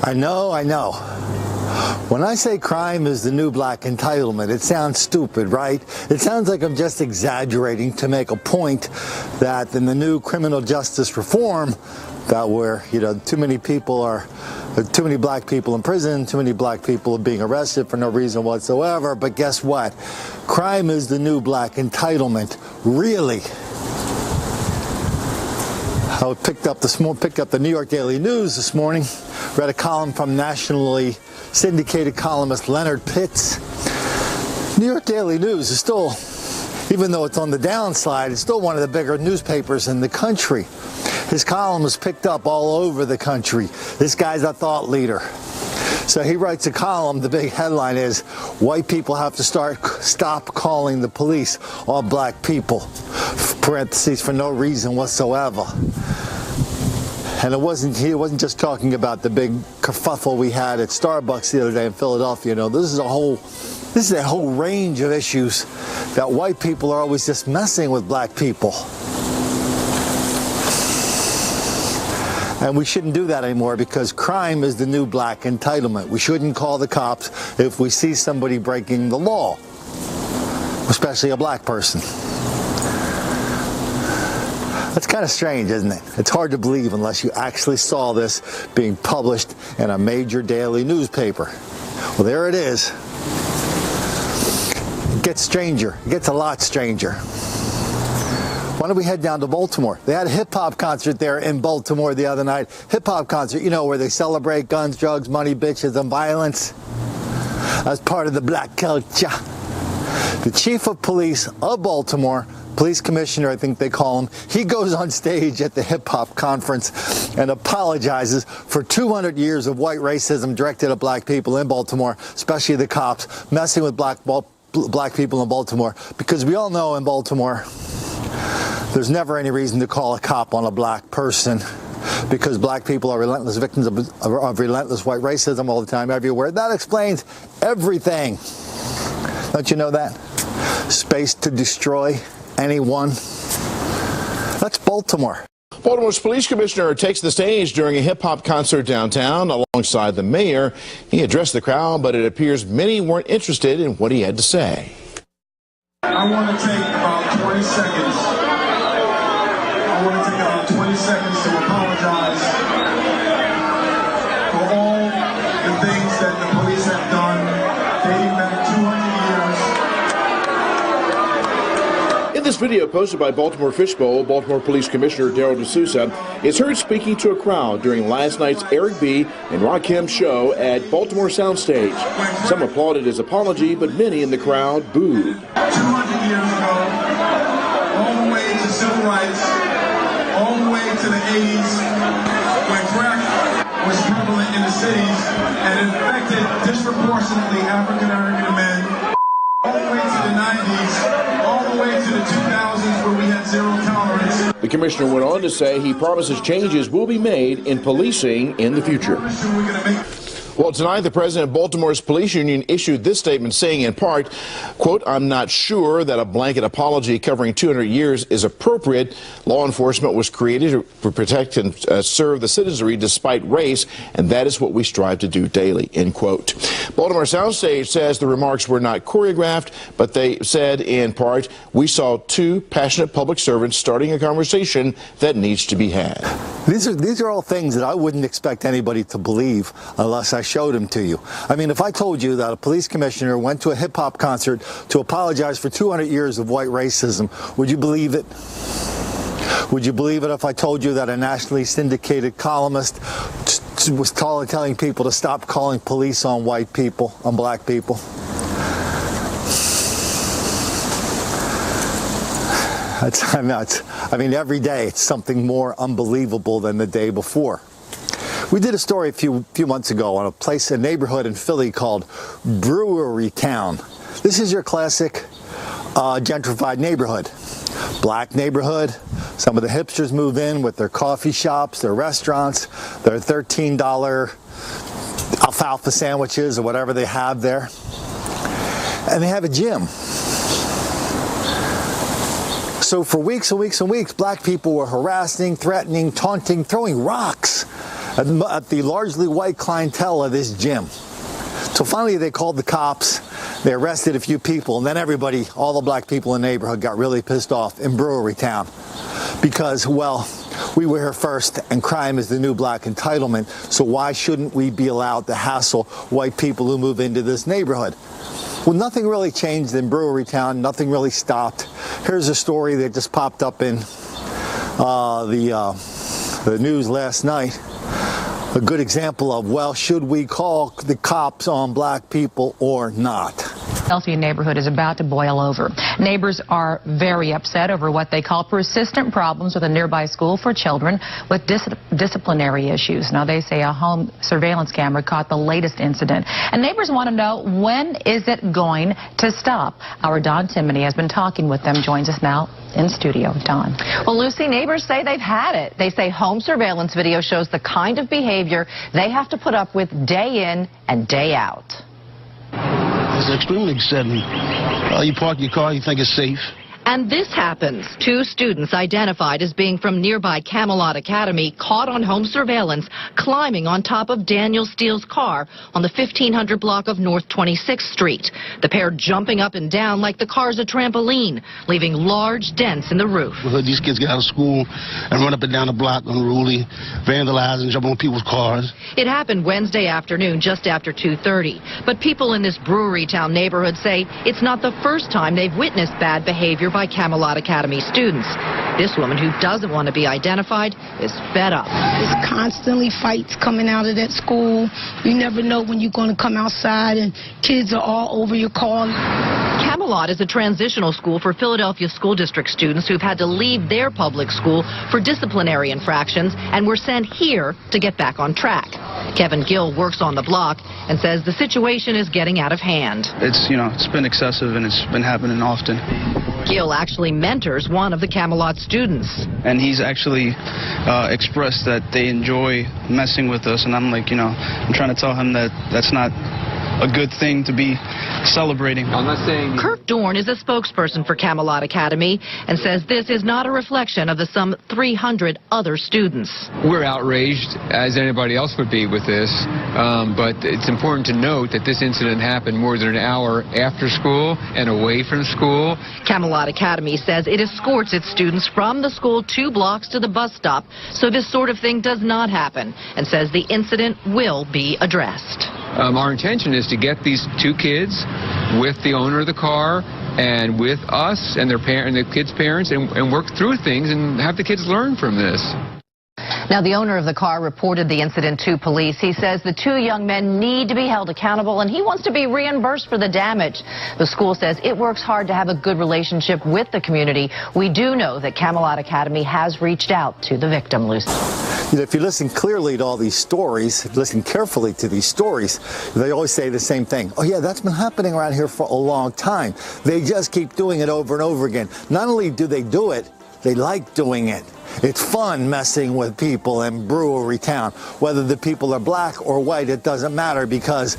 I know. When I say crime is the new black entitlement, it sounds stupid, right? It sounds like I'm just exaggerating to make a point that in the new criminal justice reform, that where, too many black people in prison, too many black people are being arrested for no reason whatsoever. But guess what? Crime is the new black entitlement. Really? I picked up the New York Daily News this morning, read a column from nationally syndicated columnist Leonard Pitts. New York Daily News is still, even though it's on the downslide, it's still one of the bigger newspapers in the country. His column is picked up all over the country. This guy's a thought leader. So he writes a column, the big headline is, white people have to stop calling the police all black people, parentheses, for no reason whatsoever. And he wasn't just talking about the big kerfuffle we had at Starbucks the other day in Philadelphia. This is a whole range of issues that white people are always just messing with black people. And we shouldn't do that anymore because crime is the new black entitlement. We shouldn't call the cops if we see somebody breaking the law, especially a black person. That's kind of strange, isn't it? It's hard to believe unless you actually saw this being published in a major daily newspaper. Well, there it is. It gets stranger. It gets a lot stranger. Why don't we head down to Baltimore? They had a hip-hop concert there in Baltimore the other night. Hip-hop concert, where they celebrate guns, drugs, money, bitches, and violence as part of the black culture. The chief of police of Baltimore, police commissioner, I think they call him, he goes on stage at the hip-hop conference and apologizes for 200 years of white racism directed at black people in Baltimore, especially the cops, messing with black people in Baltimore. Because we all know in Baltimore, there's never any reason to call a cop on a black person because black people are relentless victims of relentless white racism all the time, everywhere. That explains everything. Don't you know that? Space to destroy anyone. That's Baltimore. Baltimore's police commissioner takes the stage during a hip-hop concert downtown alongside the mayor. He addressed the crowd, but it appears many weren't interested in what he had to say. I want to take about 20 seconds. I want to take about 20 seconds to apologize for all the things that the police have done dating back 200 years. In this video posted by Baltimore Fishbowl, Baltimore Police Commissioner Darryl D'Souza is heard speaking to a crowd during last night's Eric B. and Rakim show at Baltimore Soundstage. Some applauded his apology, but many in the crowd booed. 200 years ago, all the way to civil rights, all the way to the 80s, when crack was prevalent in the cities and infected disproportionately African American men, all the way to the 90s, all the way to the 2000s where we had zero tolerance. The commissioner went on to say he promises changes will be made in policing in the future. Well, tonight, the president of Baltimore's police union issued this statement saying, in part, quote, "I'm not sure that a blanket apology covering 200 years is appropriate. Law enforcement was created to protect and serve the citizenry despite race, and that is what we strive to do daily," end quote. Baltimore Soundstage says the remarks were not choreographed, but they said, in part, "We saw two passionate public servants starting a conversation that needs to be had." These are all things that I wouldn't expect anybody to believe unless I showed them to you. I mean, if I told you that a police commissioner went to a hip-hop concert to apologize for 200 years of white racism, would you believe it? Would you believe it if I told you that a nationally syndicated columnist was telling people to stop calling police on white people, on black people? That's nuts. I mean, every day it's something more unbelievable than the day before. We did a story a few months ago on a neighborhood in Philly called Brewery Town. This is your classic gentrified neighborhood. Black neighborhood. Some of the hipsters move in with their coffee shops, their restaurants, their $13 alfalfa sandwiches or whatever they have there. And they have a gym. So for weeks and weeks and weeks, black people were harassing, threatening, taunting, throwing rocks at the largely white clientele of this gym. So finally they called the cops, they arrested a few people, and then everybody, all the black people in the neighborhood got really pissed off in Brewery Town because, well, we were here first and crime is the new black entitlement, so why shouldn't we be allowed to hassle white people who move into this neighborhood? Well, nothing really changed in Brewery Town, nothing really stopped. Here's a story that just popped up in the news last night. A good example of, well, should we call the cops on black people or not? Philadelphia neighborhood is about to boil over. Neighbors are very upset over what they call persistent problems with a nearby school for children with disciplinary issues. Now, they say a home surveillance camera caught the latest incident. And neighbors want to know, when is it going to stop? Our Don Timoney has been talking with them, joins us now in studio. Don. Well, Lucy, neighbors say they've had it. They say home surveillance video shows the kind of behavior they have to put up with day in and day out. It's extremely upsetting. You park your car, you think it's safe. And this happens. 2 students identified as being from nearby Camelot Academy caught on home surveillance climbing on top of Daniel Steele's car on the 1500 block of North 26th Street. The pair jumping up and down like the car's a trampoline, leaving large dents in the roof. We heard these kids get out of school and run up and down the block unruly, vandalize and jump on people's cars. It happened Wednesday afternoon just after 2:30. But people in this Brewery Town neighborhood say it's not the first time they've witnessed bad behavior by Camelot Academy students. This woman, who doesn't want to be identified, is fed up. There's constantly fights coming out of that school. You never know when you're going to come outside, and kids are all over your car. Camelot is a transitional school for Philadelphia School District students who've had to leave their public school for disciplinary infractions and were sent here to get back on track. Kevin Gill works on the block and says the situation is getting out of hand. It's been excessive and it's been happening often. Gill actually mentors one of the Camelot students. And he's actually expressed that they enjoy messing with us, and I'm like, I'm trying to tell him that that's not a good thing to be celebrating. I'm not saying... Kirk Dorn is a spokesperson for Camelot Academy and says this is not a reflection of the some 300 other students. We're outraged, as anybody else would be with this, but it's important to note that this incident happened more than an hour after school and away from school. Camelot Academy says it escorts its students from the school 2 blocks to the bus stop, so this sort of thing does not happen, and says the incident will be addressed. Our intention is to get these 2 kids with the owner of the car and with us and their parent and the kids' parents and work through things and have the kids learn from this. Now, the owner of the car reported the incident to police. He says the 2 young men need to be held accountable, and he wants to be reimbursed for the damage. The school says it works hard to have a good relationship with the community. We do know that Camelot Academy has reached out to the victim, Lucy. If you listen clearly to all these stories, if you listen carefully to these stories, they always say the same thing. Oh, yeah, that's been happening around here for a long time. They just keep doing it over and over again. Not only do they do it, they like doing it. It's fun messing with people in Brewery Town. Whether the people are black or white, it doesn't matter, because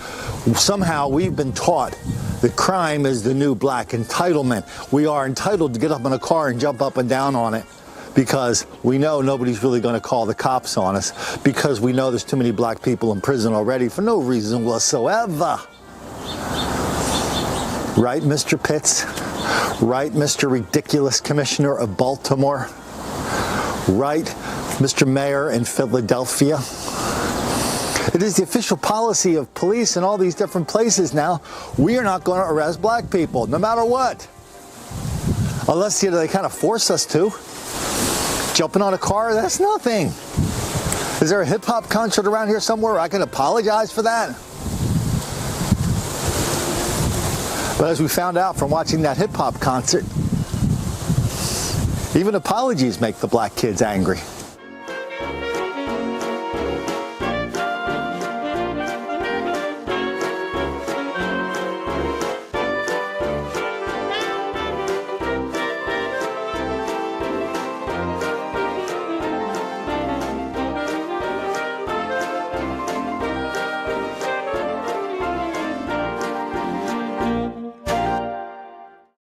somehow we've been taught that crime is the new black entitlement. We are entitled to get up in a car and jump up and down on it because we know nobody's really going to call the cops on us, because we know there's too many black people in prison already for no reason whatsoever. Right, Mr. Pitts? Right, Mr. Ridiculous Commissioner of Baltimore? Right, Mr. Mayor in Philadelphia? It is the official policy of police in all these different places now. We are not going to arrest black people, no matter what. Unless they kind of force us to. Jumping on a car, that's nothing. Is there a hip-hop concert around here somewhere I can apologize for that? But as we found out from watching that hip-hop concert, even apologies make the black kids angry.